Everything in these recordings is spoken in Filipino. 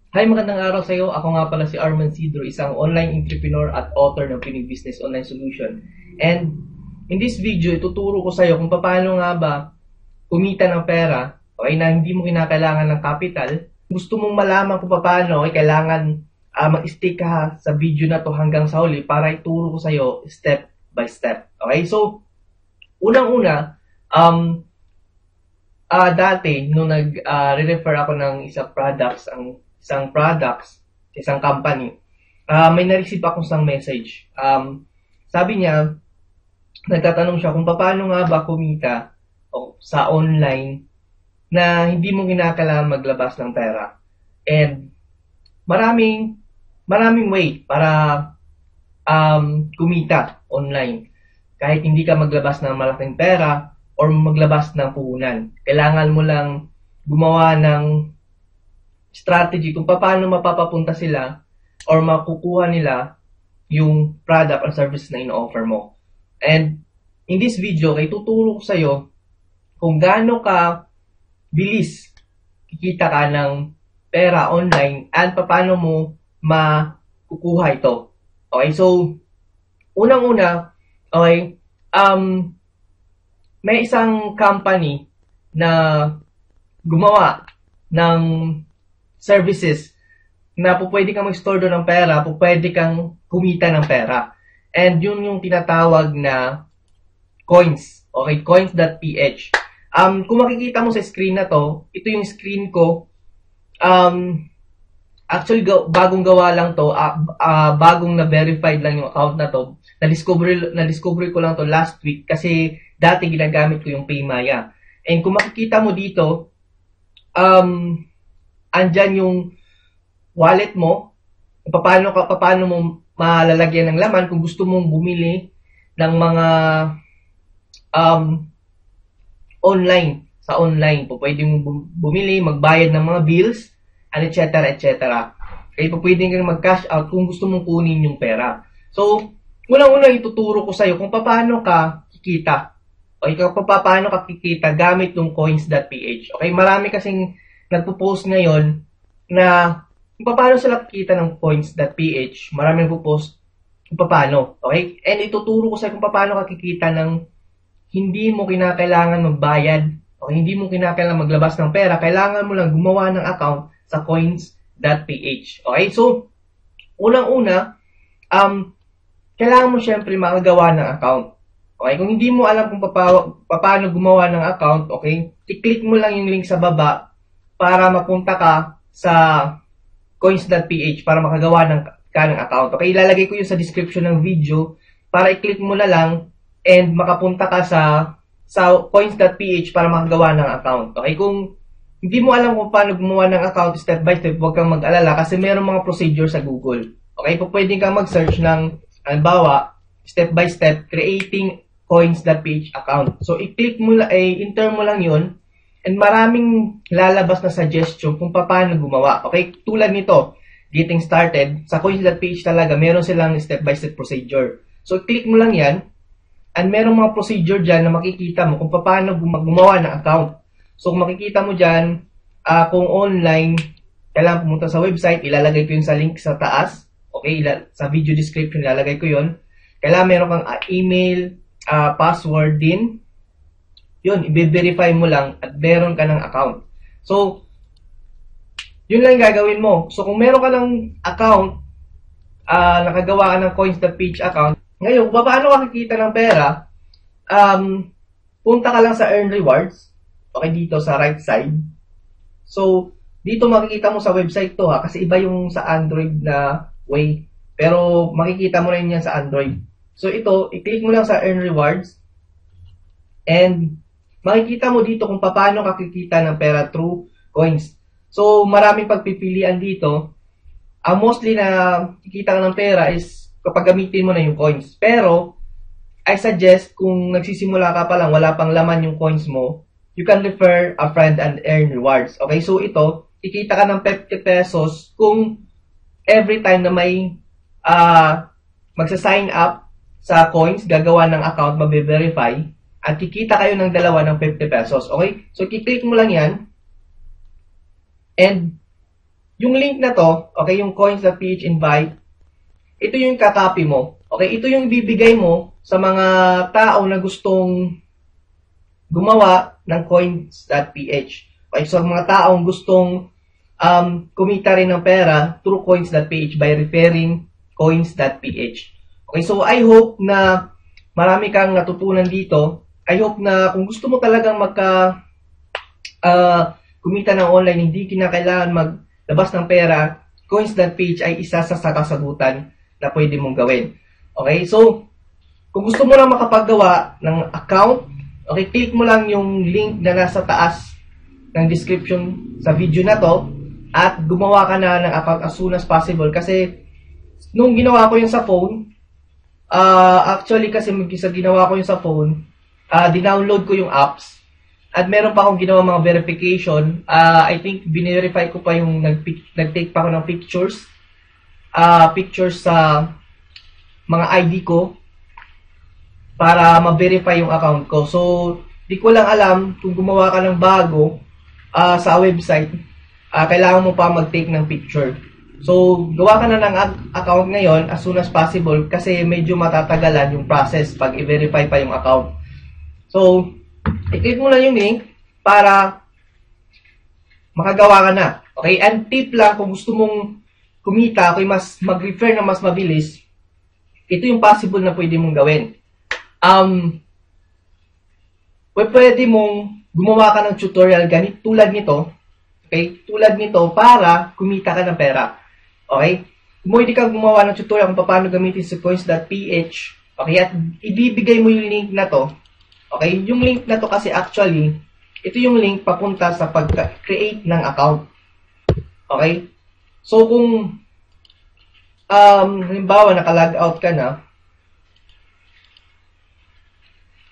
Hi, magandang araw sa iyo. Ako nga pala si Arman Sidro, isang online entrepreneur at author ng Pinoy Business Online Solution. And in this video, ituturo ko sa iyo kung paano nga ba kumita ng pera, okay, na hindi mo kinakailangan ng capital. Gusto mong malaman kung paano, okay, kailangan mag-stick ka sa video na to hanggang sa huli para ituro ko sa iyo step by step. Okay, so unang-una, dati nung nag-refer ako ng isang products, isang company, may na-receive akong isang message. Sabi niya, nagtatanong siya kung paano nga ba kumita sa online na hindi mo kinakailangan maglabas ng pera. And maraming way para kumita online. Kahit hindi ka maglabas ng malaking pera or maglabas ng puhunan. Kailangan mo lang gumawa ng strategy kung paano mapapapunta sila or makukuha nila yung product or service na ino-offer mo. And in this video, ay tuturo ko sa iyo kung gaano ka bilis kikita ka ng pera online at paano mo makukuha ito. Okay, so unang-una, okay, may isang company na gumawa ng services na pwede kang mag-store doon ng pera, pwede kang kumita ng pera. And yun yung tinatawag na coins. Okay, coins.ph. Kung makikita mo sa screen na to, ito yung screen ko. Actually, bagong gawa lang to, bagong na-verified lang yung account na to. Na-discover ko lang to last week kasi dati ginagamit ko yung Paymaya. And kung makikita mo dito, andyan yung wallet mo, paano mo malalagyan ng laman kung gusto mong bumili ng mga online, sa online. Pwede mong bumili, magbayad ng mga bills, and etc. Kaya pwede kang mag-cash out kung gusto mong kunin yung pera. So, unang-una ituturo ko sa'yo kung paano ka kikita. Okay, kung paano ka kikita gamit yung coins.ph. Okay, marami kasing nagpo-post ngayon na kung paano sila kikita ng coins.ph. Marami nagpo-post kung paano. Okay, and ituturo ko sa'yo kung paano ka kikita ng hindi mo kinakailangan magbayad o hindi mo kinakailangan maglabas ng pera. Kailangan mo lang gumawa ng account sa coins.ph. Okay, so unang-una, kailangan mo syempre makagawa ng account. Okay, kung hindi mo alam kung paano gumawa ng account, okay, i-click mo lang yung link sa baba para mapunta ka sa coins.ph para makagawa ng account. Okay, ilalagay ko yun sa description ng video para i-click mo na lang and makapunta ka sa coins.ph para makagawa ng account. Okay, kung hindi mo alam kung paano gumawa ng account step by step, huwag kang mag-alala kasi mayroong mga procedure sa Google. Okay, pwede kang mag-search ng, halimbawa, step by step, creating coins.ph account. So, i-click mo lang, enter mo lang yun, and maraming lalabas na suggestion kung paano gumawa. Okay, tulad nito, getting started, sa coins.ph talaga, meron silang step by step procedure. So, click mo lang yan, and merong mga procedure dyan na makikita mo kung paano gumawa ng account. So, kung makikita mo dyan, kung online, kailangan pumunta sa website, ilalagay ko yun sa link sa taas. Okay, sa video description, ilalagay ko yun. Kailangan meron kang email, password din. Yun, i-verify mo lang at meron ka ng account. So, yun lang gagawin mo. So, kung meron ka ng account, nakagawa ka ng coins.ph account, ngayon, kung paano ka kikita ng pera, punta ka lang sa Earn Rewards. Okay, dito sa right side. So, dito makikita mo sa website to kasi iba yung sa Android na way. Pero makikita mo rin yan sa Android. So, ito, i-click mo lang sa Earn Rewards. And, makikita mo dito kung paano ka kikita ng pera through coins. So, maraming pagpipilian dito. Mostly na kikita ka ng pera is kapag gamitin mo na yung coins. Pero, I suggest kung nagsisimula ka pa lang, wala pang laman yung coins mo, you can refer a friend and earn rewards. Okay, so ito, kikita ka ng 50 pesos kung every time na may magsa-sign up sa coins, gagawa ng account, mabe-verify, at kikita kayo ng dalawa ng 50 pesos. Okay? So, kiklik mo lang yan. And, yung link na to, okay, yung coins.ph invite, ito yung kakopy mo. Okay, ito yung bibigay mo sa mga tao na gustong gumawa ng coins.ph. Okay, so mga taong gustong kumita rin ng pera through coins.ph by referring coins.ph. Okay, so I hope na marami kang natutunan dito. I hope na kung gusto mo talagang kumita ng online, hindi kinakailangan maglabas ng pera, coins.ph ay isa sa kasagutan na pwede mong gawin. Okay, so kung gusto mo lang makapagawa ng account, okay, click mo lang yung link na nasa taas ng description sa video na to at gumawa ka na ng account as soon as possible. Kasi nung ginawa ko yung sa phone, actually kasi sa ginawa ko yung sa phone, dinownload ko yung apps at meron pa akong ginawa mga verification. I think binverify ko pa yung nag-take pa ako ng pictures sa mga ID ko para ma-verify yung account ko. So, di ko lang alam kung gumawa ka ng bago sa website, kailangan mo pa mag-take ng picture. So, gawa ka na ng account ngayon as soon as possible kasi medyo matatagalan yung process pag i-verify pa yung account. So, i-click mo lang yung link para makagawa ka na. Okay? And tip lang, kung gusto mong kumita, kung mas mag-refer na mas mabilis, ito yung possible na pwede mong gawin. Pwede mong gumawa ka ng tutorial tulad nito. Okay? Tulad nito para kumita ka ng pera. Okay? Pwede kang gumawa ng tutorial kung paano gamitin si coins.ph. Okay? At ibibigay mo yung link na to. Okay? Yung link na to kasi actually, ito yung link papunta sa pag-create ng account. Okay? So, kung halimbawa, naka-log out ka na,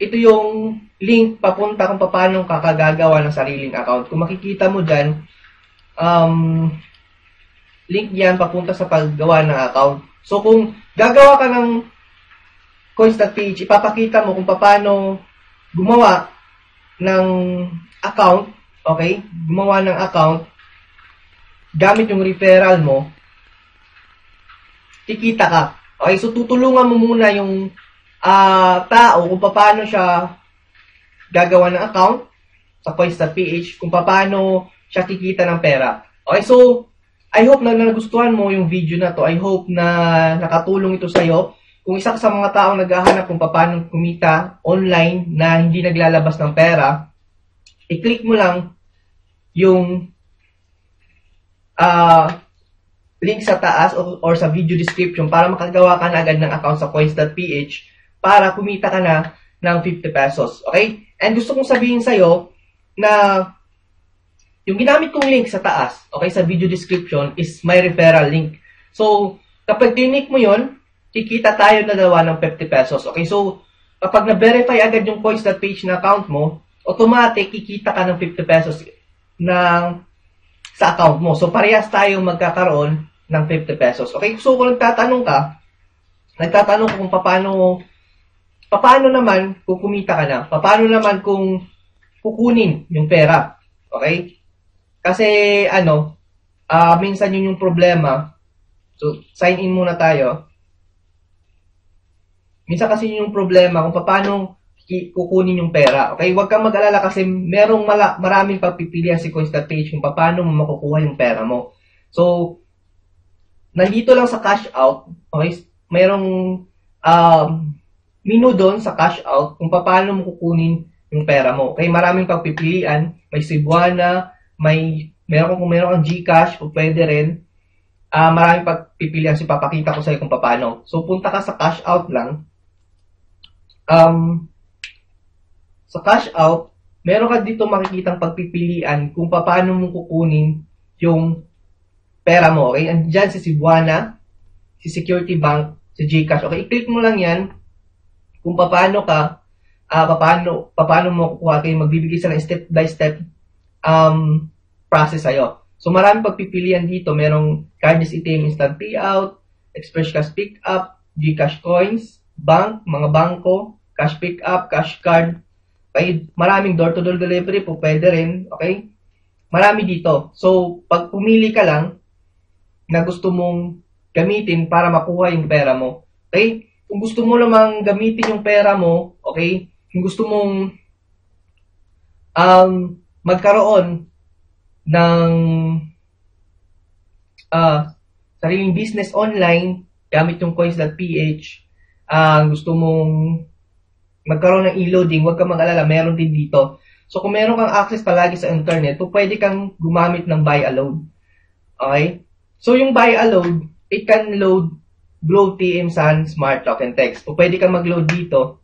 ito yung link papunta kung paano kakagagawa ng sariling account. Kung makikita mo dyan, link yan papunta sa paggawa ng account. So, kung gagawa ka ng coins.ph, ipapakita mo kung paano gumawa ng account, okay? Gumawa ng account, gamit yung referral mo, kikita ka. Okay, so tutulungan mo muna yung tao kung paano siya gagawa ng account sa coins.ph, kung paano siya kikita ng pera. Okay, so I hope na nagustuhan mo yung video na to. I hope na nakatulong ito sa'yo. Kung isa ka sa mga taong naghahanap kung paano kumita online na hindi naglalabas ng pera, i-click mo lang yung link sa taas or sa video description para makagawa ka na agad ng account sa coins.ph para kumita ka na ng 50 pesos. Okay? And gusto kong sabihin sa'yo na yung ginamit kong link sa taas, okay, sa video description is my referral link. So, kapag click mo yun, kikita tayo na dalawa ng 50 pesos. Okay? So, kapag na-verify agad yung coins.ph na account mo, automatic kikita ka ng 50 pesos sa account mo. So, parehas tayo magkakaroon ng 50 pesos. Okay? So, kung nagtatanong ka kung paano naman kung kumita ka na? Paano naman kung kukunin yung pera? Okay? Kasi, minsan yun yung problema. So, sign in muna tayo. Minsan kasi yun yung problema kung paano kukunin yung pera. Okay? Huwag kang mag-alala kasi maraming pagpipilian si coins.ph kung paano mo makukuha yung pera mo. So, nandito lang sa cash out, okay? Mayroong menu doon sa cash out kung paano mo kukunin yung pera mo. Okay? Maraming pagpipilian. May Cebuana, meron kang GCash, o pwede rin. Maraming pagpipilian. So, papakita ko sa'yo kung paano. So, punta ka sa cash out lang. Sa cash out, meron ka dito makikitang pagpipilian kung paano mo kukunin yung pera mo. Okay? Andyan si Cebuana, si Security Bank, si GCash. Okay? I-click mo lang yan kung paano mo kukuha kayo. Magbibigay sila ng step-by-step process sa'yo. So, maraming pagpipilian dito. Merong cardless ATM instant payout, express cash pick-up, GCash coins, bank, mga bangko, cash pick-up, cash card. Okay? Maraming door-to-door delivery po, pwede rin. Okay? Marami dito. So, pag pumili ka lang, na gusto mong gamitin para makuha yung pera mo. Okay? Kung gusto mo namang gamitin yung pera mo, okay? Kung gusto mong magkaroon ng sariling business online gamit yung coins.ph, gusto mong magkaroon ng e-loading, huwag kang mag-alala, meron din dito. So, kung meron kang access palagi sa internet, pwede kang gumamit ng buy a load. Okay? So, yung buy a load, it can load Globe TM Sun Smart Token Text. Pwede kang mag-load dito.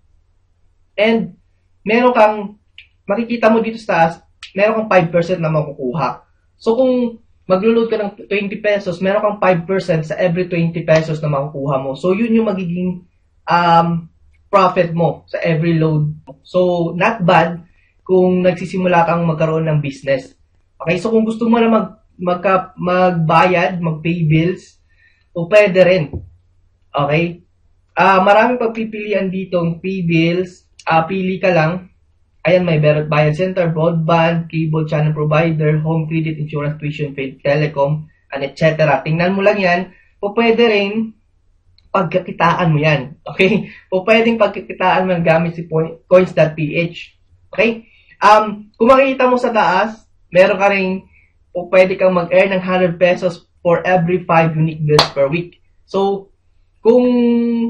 And, meron kang, makikita mo dito sa taas, meron kang 5% na makukuha. So, kung maglo-load ka ng 20 pesos, meron kang 5% sa every 20 pesos na makukuha mo. So, yun yung magiging profit mo sa every load. So, not bad kung nagsisimula kang magkaroon ng business. Okay, so kung gusto mo na magbayad, mag-pay bills, o pwede rin. Okay? Maraming pagpipilian ditong pay bills. Pili ka lang. Ayan, may bayad center, broadband, cable channel provider, home credit, insurance, tuition, paid, telecom, and etc. Tingnan mo lang yan. O pwede rin pagkakitaan mo yan. Okay? O pwedeng pagkakitaan mo gamit si coins.ph. Okay? Kung makikita mo sa taas, meron ka rin, o pwede kang mag-earn ng 100 pesos for every 5 unique bills per week. So, kung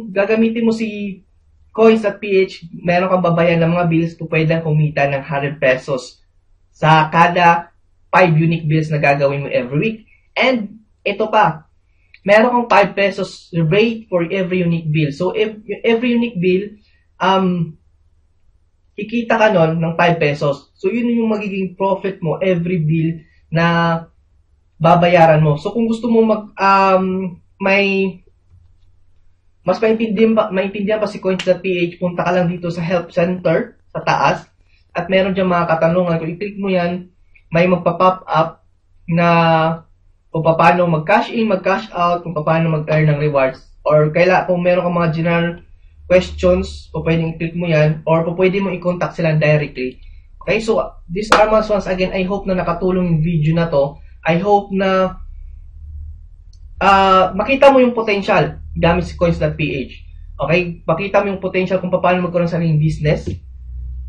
gagamitin mo si coins.ph, meron kang babayan ng mga bills, pwede kang kumita ng 100 pesos sa kada 5 unique bills na gagawin mo every week. And, ito pa, meron kang 5 pesos rate for every unique bill. So, if every unique bill, kikita ka nun ng 5 pesos. So, yun yung magiging profit mo every bill na babayaran mo. So, kung gusto mo mas maintindihan pa si coins.ph, punta ka lang dito sa help center sa taas at meron dyan mga katanungan. Kung i-click mo yan, may magpa-pop up na kung paano mag-cash in, mag-cash out, kung paano mag-earn ng rewards, or kung meron kang mga general questions, pwedeng i-click mo yan, or pwede mo i-contact sila directly. Okay, so these are once again, I hope na nakatulong yung video na to. I hope na makita mo yung potential gamit si coins.ph. Okay, makita mo yung potential kung paano magkaroon sa sariling business.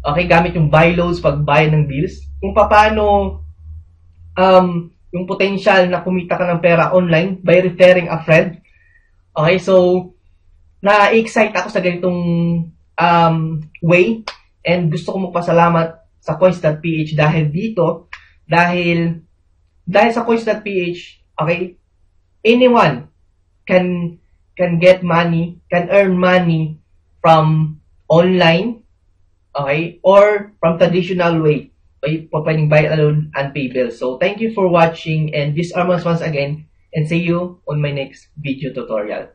Okay, gamit yung buy loads, pagbayad ng bills. Kung paano yung potential na kumita ka ng pera online by referring a friend. Okay, so na-excite ako sa ganitong way and gusto ko magpasalamat sa coins.ph dahil sa coins.ph, okay, anyone can get money, can earn money from online, okay, or from traditional way, pwedeng buy alone and pay bills. So thank you for watching, and this Armans once again, and see you on my next video tutorial.